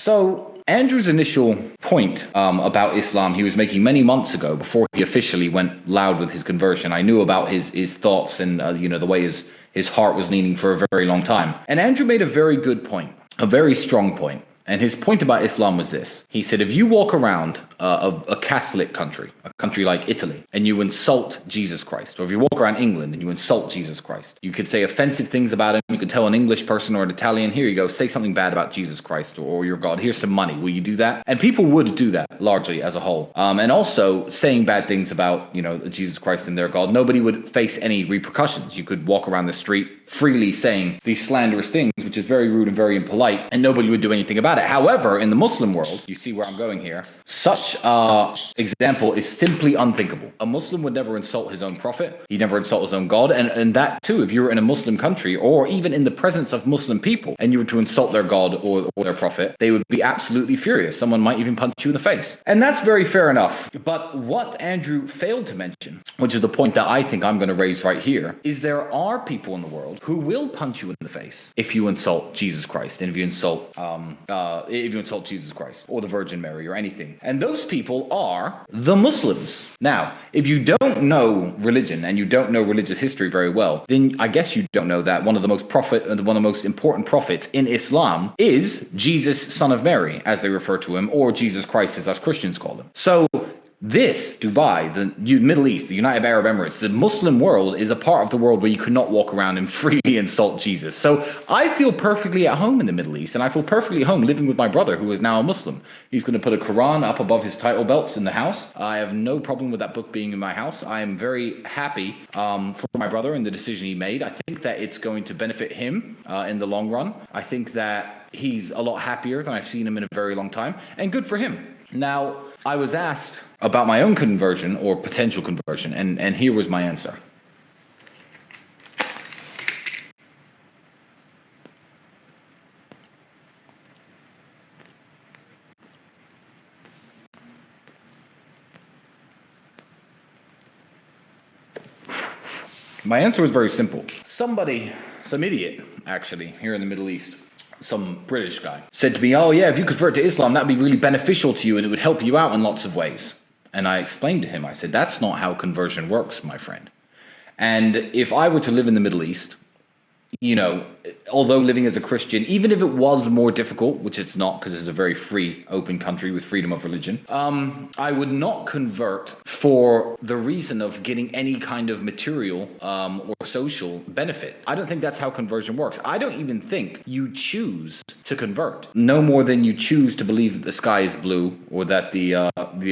So Andrew's initial point about Islam he was making many months ago before he officially went loud with his conversion. I knew about his thoughts and the way his heart was leaning for a very long time. And Andrew made a very good point, a very strong point. And his point about Islam was this. He said, if you walk around a Catholic country, a country like Italy, and you insult Jesus Christ, or if you walk around England and you insult Jesus Christ, you could say offensive things about him. You could tell an English person or an Italian, here you go, say something bad about Jesus Christ or your God. Here's some money. Will you do that? And people would do that largely as a whole. And also saying bad things about, Jesus Christ and their God. Nobody would face any repercussions. You could walk around the street freely saying these slanderous things, which is very rude and very impolite, and nobody would do anything about it. However, in the Muslim world, you see where I'm going here, such example is simply unthinkable. A Muslim would never insult his own prophet. He'd never insult his own God. And that too, if you were in a Muslim country or even in the presence of Muslim people and you were to insult their God or their prophet, they would be absolutely furious. Someone might even punch you in the face. And that's very fair enough. But what Andrew failed to mention, which is a point that I think I'm going to raise right here, is there are people in the world who will punch you in the face if you insult Jesus Christ and if you insult Jesus Christ or the Virgin Mary or anything. And those people are the Muslims. Now, if you don't know religion and you don't know religious history very well, then I guess you don't know that one of the most important prophets in Islam is Jesus, son of Mary, as they refer to him, or Jesus Christ, as us Christians call him. So this, Dubai, the Middle East, the United Arab Emirates, the Muslim world is a part of the world where you could not walk around and freely insult Jesus. So I feel perfectly at home in the Middle East, and I feel perfectly at home living with my brother, who is now a Muslim. He's going to put a Quran up above his title belts in the house. I have no problem with that book being in my house. I am very happy for my brother and the decision he made. I think that it's going to benefit him in the long run. I think that he's a lot happier than I've seen him in a very long time, and good for him. Now, I was asked about my own conversion or potential conversion, and here was my answer. My answer was very simple. Some idiot, actually, here in the Middle East, some British guy, said to me, oh yeah, if you convert to Islam, that'd be really beneficial to you and it would help you out in lots of ways. And I explained to him, I said, that's not how conversion works, my friend. And if I were to live in the Middle East, although living as a Christian, even if it was more difficult, which it's not because it's a very free, open country with freedom of religion, I would not convert for the reason of getting any kind of material or social benefit. I don't think that's how conversion works. I don't even think you choose to convert, no more than you choose to believe that the sky is blue or that the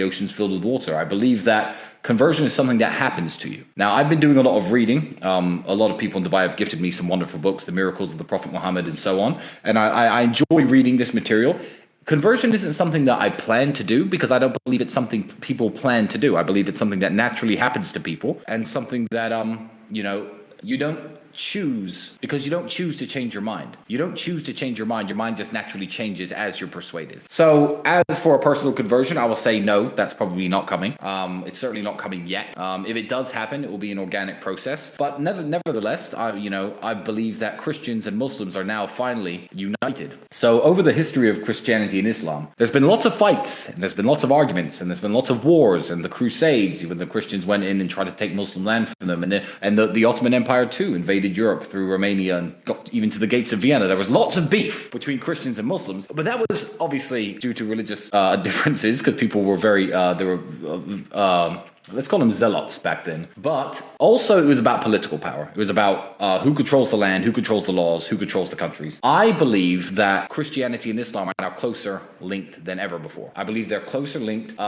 ocean's filled with water. I believe that conversion is something that happens to you. Now, I've been doing a lot of reading. A lot of people in Dubai have gifted me some wonderful books, The Miracles of the Prophet Muhammad and so on. And I enjoy reading this material. Conversion isn't something that I plan to do because I don't believe it's something people plan to do. I believe it's something that naturally happens to people and something that, you don't choose, because you don't choose to change your mind. You don't choose to change your mind. Your mind just naturally changes as you're persuaded. So as for a personal conversion, I will say no, that's probably not coming. It's certainly not coming yet. If it does happen, it will be an organic process. But nevertheless, I believe that Christians and Muslims are now finally united. So over the history of Christianity and Islam, there's been lots of fights, and there's been lots of arguments, and there's been lots of wars, and the Crusades, when the Christians went in and tried to take Muslim land from them, and the Ottoman Empire too invaded Europe through Romania and got even to the gates of Vienna. There was lots of beef between Christians and Muslims, but that was obviously due to religious differences, because people were let's call them zealots back then. But also it was about political power. It was about who controls the land, who controls the laws, who controls the countries. I believe that Christianity and Islam are now closer linked than ever before. I believe they're closer linked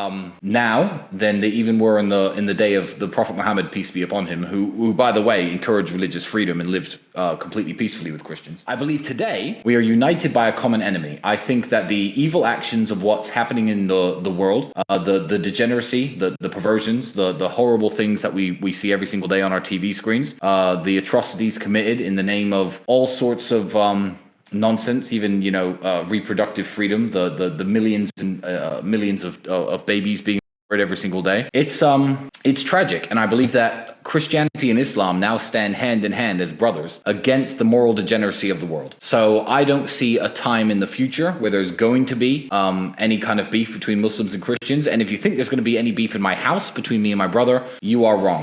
now than they even were in the day of the Prophet Muhammad, peace be upon him, who by the way, encouraged religious freedom and lived completely peacefully with Christians. I believe today we are united by a common enemy. I think that the evil actions of what's happening in the world, the degeneracy, the perversions, the horrible things that we see every single day on our TV screens, the atrocities committed in the name of all sorts of nonsense, even reproductive freedom, the millions and millions of babies being it every single day. It's tragic, and I believe that Christianity and Islam now stand hand in hand as brothers against the moral degeneracy of the world. So I don't see a time in the future where there's going to be any kind of beef between Muslims and Christians. And if you think there's going to be any beef in my house between me and my brother, you are wrong.